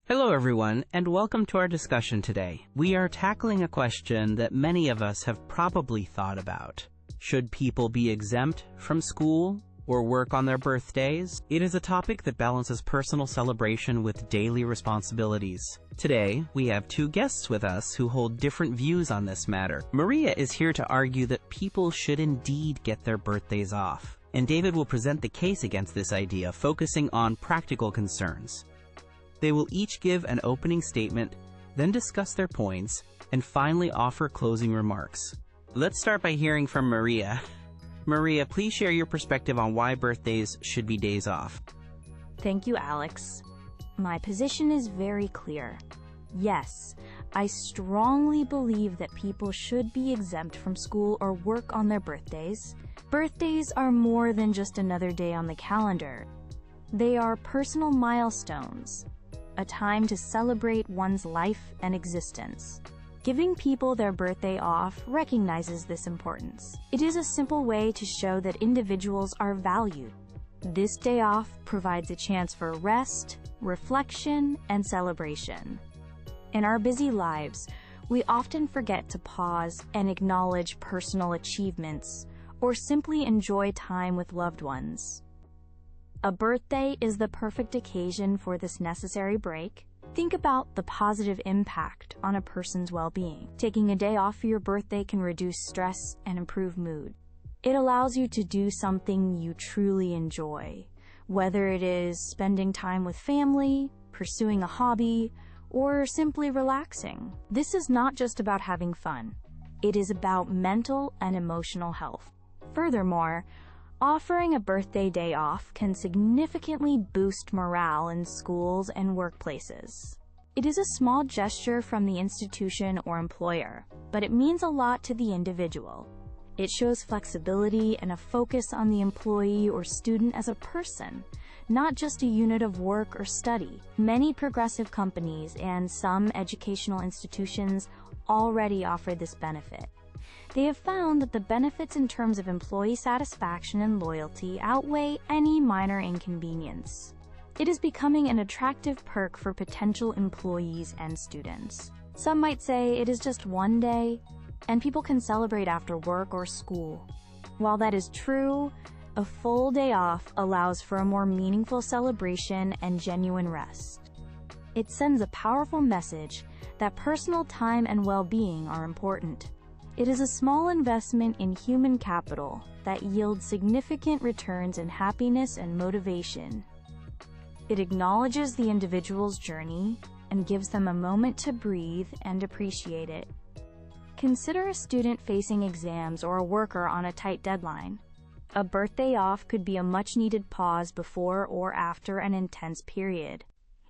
Hello everyone, and welcome to our discussion today. We are tackling a question that many of us have probably thought about. Should people be exempt from school or work on their birthdays? It is a topic that balances personal celebration with daily responsibilities. Today, we have two guests with us who hold different views on this matter. Maria is here to argue that people should indeed get their birthdays off, and David will present the case against this idea, focusing on practical concerns. They will each give an opening statement, then discuss their points, and finally offer closing remarks. Let's start by hearing from Maria. Maria, please share your perspective on why birthdays should be days off. Thank you, Alex. My position is very clear. Yes, I strongly believe that people should be exempt from school or work on their birthdays. Birthdays are more than just another day on the calendar. They are personal milestones, a time to celebrate one's life and existence. Giving people their birthday off recognizes this importance. It is a simple way to show that individuals are valued. This day off provides a chance for rest, reflection, and celebration. In our busy lives, we often forget to pause and acknowledge personal achievements or simply enjoy time with loved ones. A birthday is the perfect occasion for this necessary break. Think about the positive impact on a person's well-being. Taking a day off for your birthday can reduce stress and improve mood. It allows you to do something you truly enjoy, whether it is spending time with family, pursuing a hobby, or simply relaxing. This is not just about having fun. It is about mental and emotional health. Furthermore, offering a birthday day off can significantly boost morale in schools and workplaces. It is a small gesture from the institution or employer, but it means a lot to the individual. It shows flexibility and a focus on the employee or student as a person, not just a unit of work or study. Many progressive companies and some educational institutions already offer this benefit. They have found that the benefits in terms of employee satisfaction and loyalty outweigh any minor inconvenience. It is becoming an attractive perk for potential employees and students. Some might say it is just one day, and people can celebrate after work or school. While that is true, a full day off allows for a more meaningful celebration and genuine rest. It sends a powerful message that personal time and well-being are important. It is a small investment in human capital that yields significant returns in happiness and motivation. It acknowledges the individual's journey and gives them a moment to breathe and appreciate it. Consider a student facing exams or a worker on a tight deadline. A birthday off could be a much-needed pause before or after an intense period.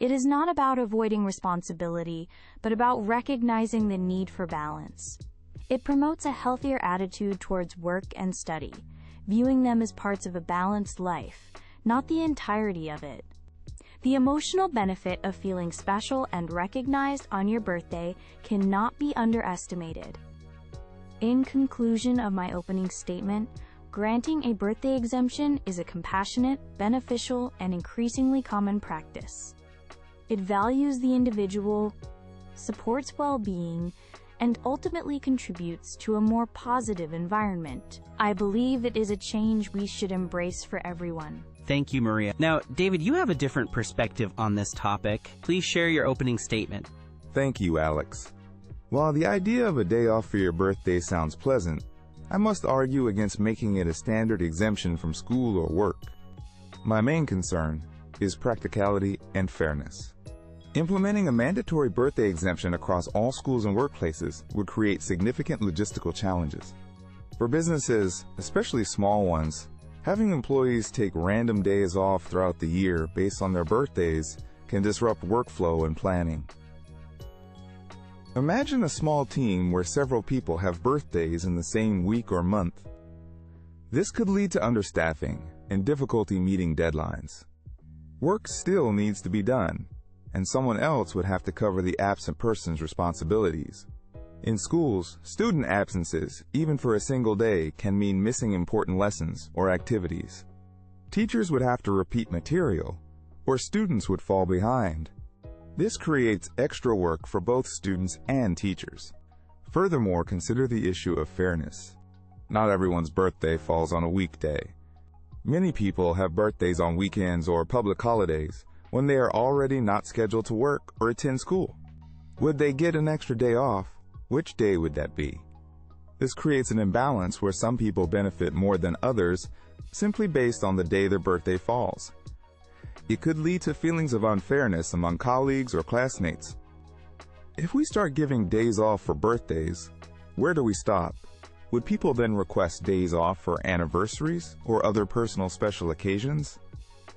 It is not about avoiding responsibility, but about recognizing the need for balance. It promotes a healthier attitude towards work and study, viewing them as parts of a balanced life, not the entirety of it. The emotional benefit of feeling special and recognized on your birthday cannot be underestimated. In conclusion of my opening statement, granting a birthday exemption is a compassionate, beneficial, and increasingly common practice. It values the individual, supports well-being, and ultimately contributes to a more positive environment. I believe it is a change we should embrace for everyone. Thank you, Maria. Now, David, you have a different perspective on this topic. Please share your opening statement. Thank you, Alex. While the idea of a day off for your birthday sounds pleasant, I must argue against making it a standard exemption from school or work. My main concern is practicality and fairness. Implementing a mandatory birthday exemption across all schools and workplaces would create significant logistical challenges. For businesses, especially small ones, having employees take random days off throughout the year based on their birthdays can disrupt workflow and planning. Imagine a small team where several people have birthdays in the same week or month. This could lead to understaffing and difficulty meeting deadlines. Work still needs to be done, and someone else would have to cover the absent person's responsibilities. In schools, student absences, even for a single day, can mean missing important lessons or activities. Teachers would have to repeat material, or students would fall behind. This creates extra work for both students and teachers. Furthermore, consider the issue of fairness. Not everyone's birthday falls on a weekday. Many people have birthdays on weekends or public holidays when they are already not scheduled to work or attend school. Would they get an extra day off? Which day would that be? This creates an imbalance where some people benefit more than others simply based on the day their birthday falls. It could lead to feelings of unfairness among colleagues or classmates. If we start giving days off for birthdays, where do we stop? Would people then request days off for anniversaries or other personal special occasions?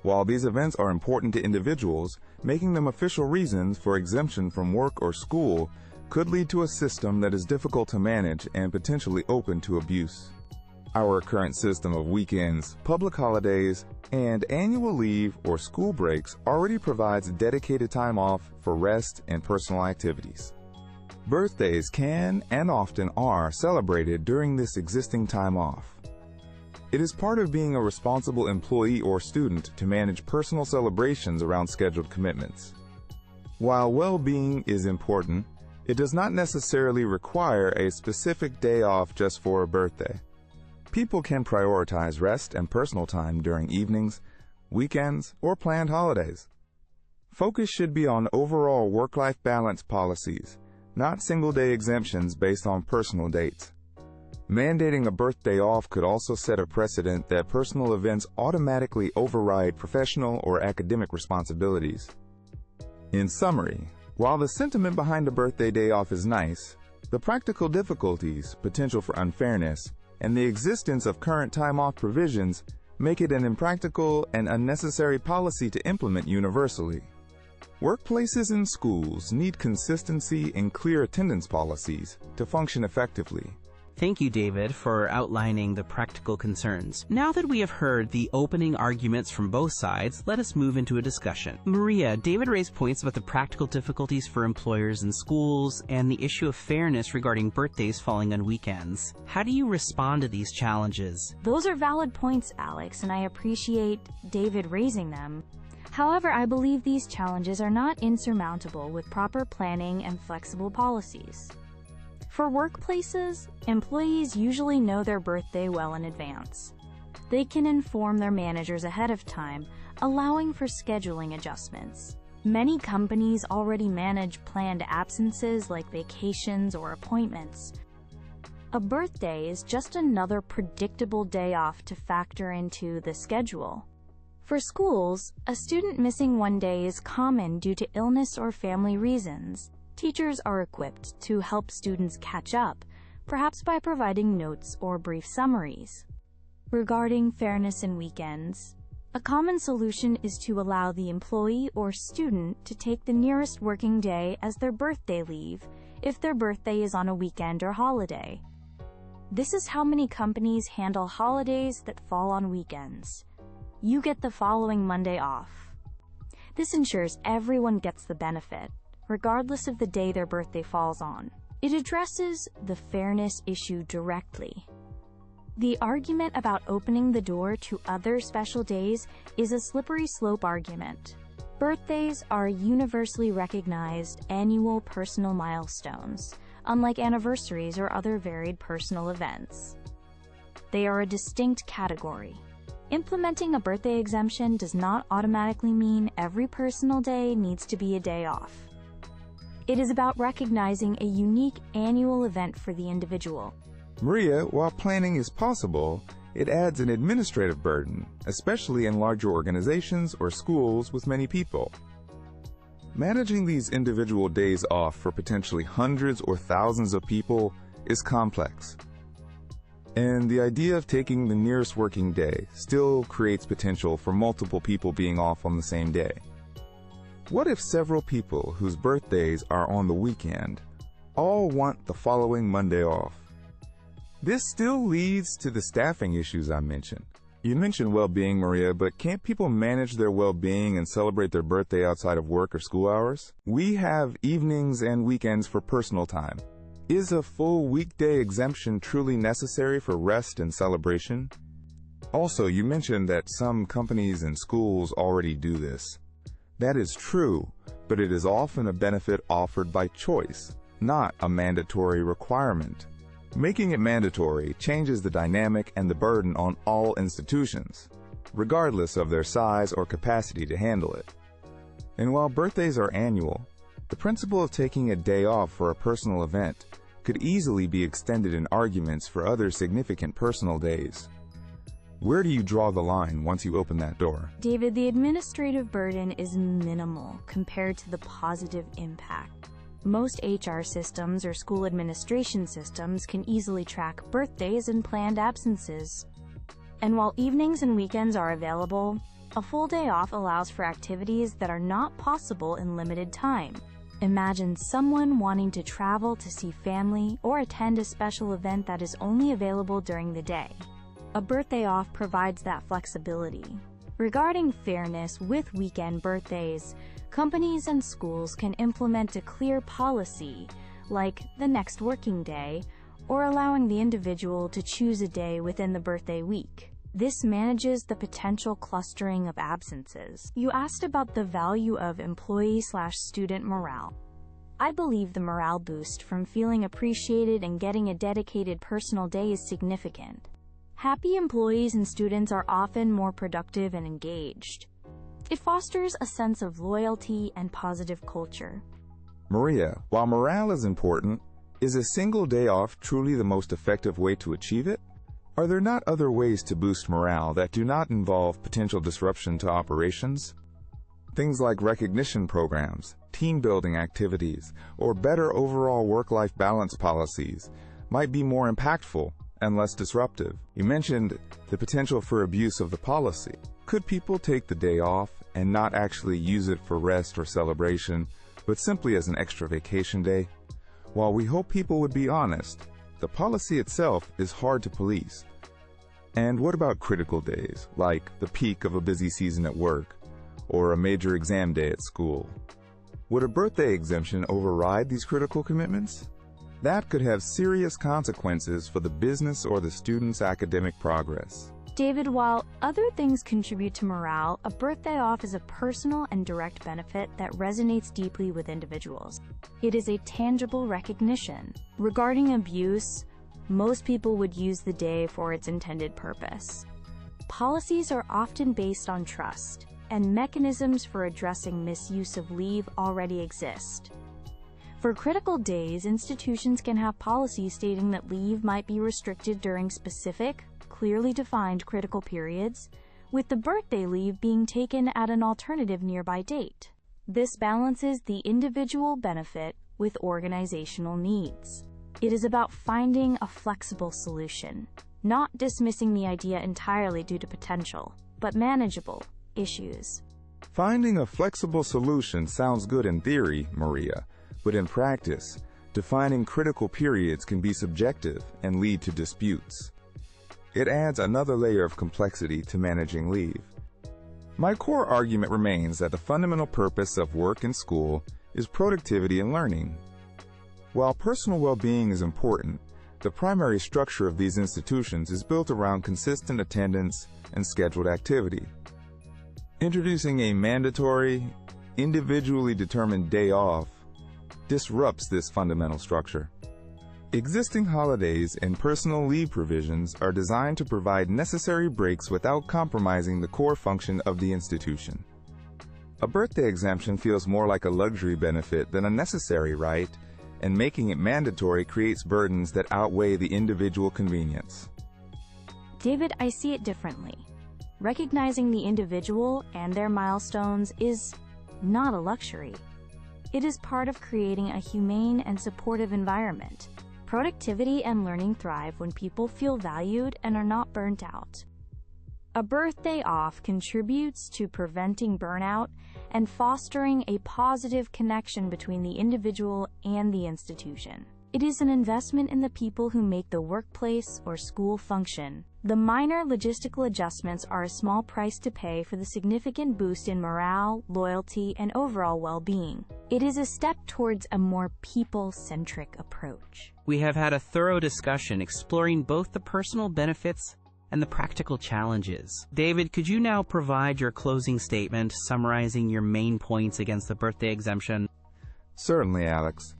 While these events are important to individuals, making them official reasons for exemption from work or school could lead to a system that is difficult to manage and potentially open to abuse. Our current system of weekends, public holidays, and annual leave or school breaks already provides dedicated time off for rest and personal activities. Birthdays can and often are celebrated during this existing time off. It is part of being a responsible employee or student to manage personal celebrations around scheduled commitments. While well-being is important, it does not necessarily require a specific day off just for a birthday. People can prioritize rest and personal time during evenings, weekends, or planned holidays. Focus should be on overall work-life balance policies, not single-day exemptions based on personal dates. Mandating a birthday off could also set a precedent that personal events automatically override professional or academic responsibilities. In summary, while the sentiment behind a birthday day off is nice, the practical difficulties, potential for unfairness, and the existence of current time-off provisions make it an impractical and unnecessary policy to implement universally. Workplaces and schools need consistency and clear attendance policies to function effectively. Thank you, David, for outlining the practical concerns. Now that we have heard the opening arguments from both sides, let us move into a discussion. Maria, David raised points about the practical difficulties for employers and schools and the issue of fairness regarding birthdays falling on weekends. How do you respond to these challenges? Those are valid points, Alex, and I appreciate David raising them. However, I believe these challenges are not insurmountable with proper planning and flexible policies. For workplaces, employees usually know their birthday well in advance. They can inform their managers ahead of time, allowing for scheduling adjustments. Many companies already manage planned absences like vacations or appointments. A birthday is just another predictable day off to factor into the schedule. For schools, a student missing one day is common due to illness or family reasons. Teachers are equipped to help students catch up, perhaps by providing notes or brief summaries. Regarding fairness in weekends, a common solution is to allow the employee or student to take the nearest working day as their birthday leave if their birthday is on a weekend or holiday. This is how many companies handle holidays that fall on weekends. You get the following Monday off. This ensures everyone gets the benefit, regardless of the day their birthday falls on. It addresses the fairness issue directly. The argument about opening the door to other special days is a slippery slope argument. Birthdays are universally recognized annual personal milestones, unlike anniversaries or other varied personal events. They are a distinct category. Implementing a birthday exemption does not automatically mean every personal day needs to be a day off. It is about recognizing a unique annual event for the individual. Maria, while planning is possible, it adds an administrative burden, especially in larger organizations or schools with many people. Managing these individual days off for potentially hundreds or thousands of people is complex. And the idea of taking the nearest working day still creates potential for multiple people being off on the same day. What if several people whose birthdays are on the weekend all want the following Monday off? This still leads to the staffing issues I mentioned. You mentioned well-being, Maria, but can't people manage their well-being and celebrate their birthday outside of work or school hours? We have evenings and weekends for personal time. Is a full weekday exemption truly necessary for rest and celebration? Also, you mentioned that some companies and schools already do this. That is true, but it is often a benefit offered by choice, not a mandatory requirement. Making it mandatory changes the dynamic and the burden on all institutions, regardless of their size or capacity to handle it. And while birthdays are annual, the principle of taking a day off for a personal event could easily be extended in arguments for other significant personal days. Where do you draw the line once you open that door? David, the administrative burden is minimal compared to the positive impact. Most HR systems or school administration systems can easily track birthdays and planned absences. And while evenings and weekends are available, a full day off allows for activities that are not possible in limited time. Imagine someone wanting to travel to see family or attend a special event that is only available during the day. A birthday off provides that flexibility. Regarding fairness with weekend birthdays, companies and schools can implement a clear policy, like the next working day, or allowing the individual to choose a day within the birthday week. This manages the potential clustering of absences. You asked about the value of employee/student morale. I believe the morale boost from feeling appreciated and getting a dedicated personal day is significant. Happy employees and students are often more productive and engaged. It fosters a sense of loyalty and positive culture. Maria, while morale is important, is a single day off truly the most effective way to achieve it? Are there not other ways to boost morale that do not involve potential disruption to operations? Things like recognition programs, team-building activities, or better overall work-life balance policies might be more impactful and less disruptive. You mentioned the potential for abuse of the policy. Could people take the day off and not actually use it for rest or celebration, but simply as an extra vacation day? While we hope people would be honest, the policy itself is hard to police. And what about critical days, like the peak of a busy season at work, or a major exam day at school? Would a birthday exemption override these critical commitments? That could have serious consequences for the business or the student's academic progress. David, while other things contribute to morale, a birthday off is a personal and direct benefit that resonates deeply with individuals. It is a tangible recognition. Regarding abuse, most people would use the day for its intended purpose. Policies are often based on trust, and mechanisms for addressing misuse of leave already exist. For critical days, institutions can have policies stating that leave might be restricted during specific, clearly defined critical periods, with the birthday leave being taken at an alternative nearby date. This balances the individual benefit with organizational needs. It is about finding a flexible solution, not dismissing the idea entirely due to potential, but manageable issues. Finding a flexible solution sounds good in theory, Maria, but in practice, defining critical periods can be subjective and lead to disputes. It adds another layer of complexity to managing leave. My core argument remains that the fundamental purpose of work and school is productivity and learning. While personal well-being is important, the primary structure of these institutions is built around consistent attendance and scheduled activity. Introducing a mandatory, individually determined day off disrupts this fundamental structure. Existing holidays and personal leave provisions are designed to provide necessary breaks without compromising the core function of the institution. A birthday exemption feels more like a luxury benefit than a necessary right, and making it mandatory creates burdens that outweigh the individual convenience. David, I see it differently. Recognizing the individual and their milestones is not a luxury. It is part of creating a humane and supportive environment. Productivity and learning thrive when people feel valued and are not burnt out. A birthday off contributes to preventing burnout and fostering a positive connection between the individual and the institution. It is an investment in the people who make the workplace or school function. The minor logistical adjustments are a small price to pay for the significant boost in morale, loyalty, and overall well-being. It is a step towards a more people-centric approach. We have had a thorough discussion exploring both the personal benefits and the practical challenges. David, could you now provide your closing statement summarizing your main points against the birthday exemption? Certainly, Alex.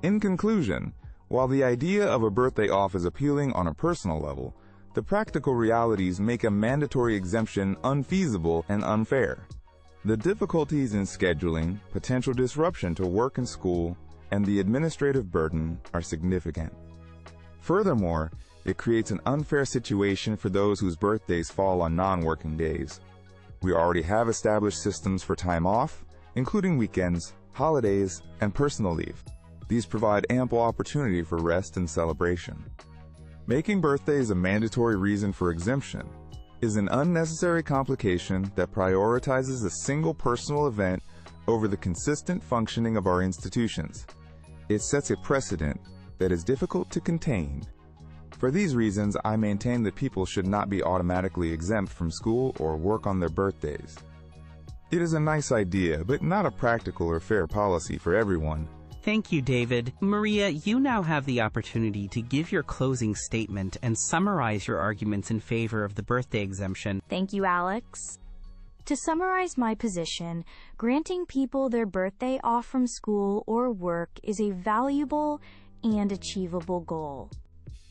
In conclusion, while the idea of a birthday off is appealing on a personal level, the practical realities make a mandatory exemption unfeasible and unfair. The difficulties in scheduling, potential disruption to work and school, and the administrative burden are significant. Furthermore, it creates an unfair situation for those whose birthdays fall on non-working days. We already have established systems for time off, including weekends, holidays, and personal leave. These provide ample opportunity for rest and celebration. Making birthdays a mandatory reason for exemption is an unnecessary complication that prioritizes a single personal event over the consistent functioning of our institutions. It sets a precedent that is difficult to contain. For these reasons, I maintain that people should not be automatically exempt from school or work on their birthdays. It is a nice idea, but not a practical or fair policy for everyone. Thank you, David. Maria, you now have the opportunity to give your closing statement and summarize your arguments in favor of the birthday exemption. Thank you, Alex. To summarize my position, granting people their birthday off from school or work is a valuable and achievable goal.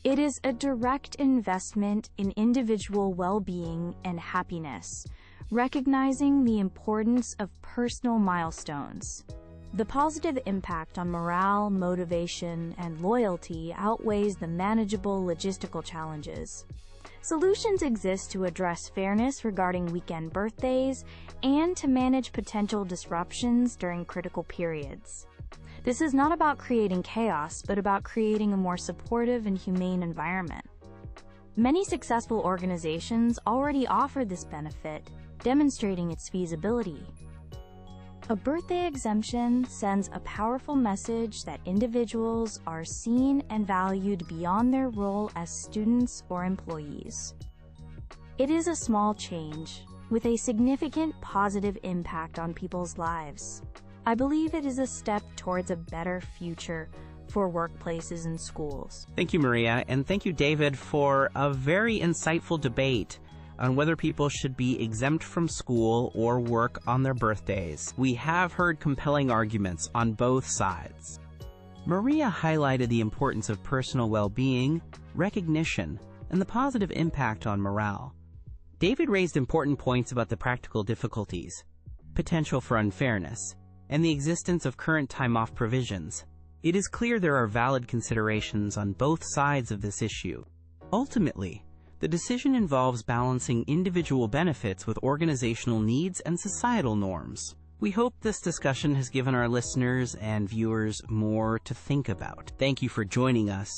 It is a direct investment in individual well-being and happiness, recognizing the importance of personal milestones. The positive impact on morale, motivation, and loyalty outweighs the manageable logistical challenges. Solutions exist to address fairness regarding weekend birthdays and to manage potential disruptions during critical periods. This is not about creating chaos, but about creating a more supportive and humane environment. Many successful organizations already offer this benefit, demonstrating its feasibility. A birthday exemption sends a powerful message that individuals are seen and valued beyond their role as students or employees. It is a small change, with a significant positive impact on people's lives. I believe it is a step towards a better future for workplaces and schools. Thank you, Maria, and thank you, David, for a very insightful debate on whether people should be exempt from school or work on their birthdays. We have heard compelling arguments on both sides. Maria highlighted the importance of personal well-being, recognition, and the positive impact on morale. David raised important points about the practical difficulties, potential for unfairness, and the existence of current time-off provisions. It is clear there are valid considerations on both sides of this issue. Ultimately, the decision involves balancing individual benefits with organizational needs and societal norms. We hope this discussion has given our listeners and viewers more to think about. Thank you for joining us.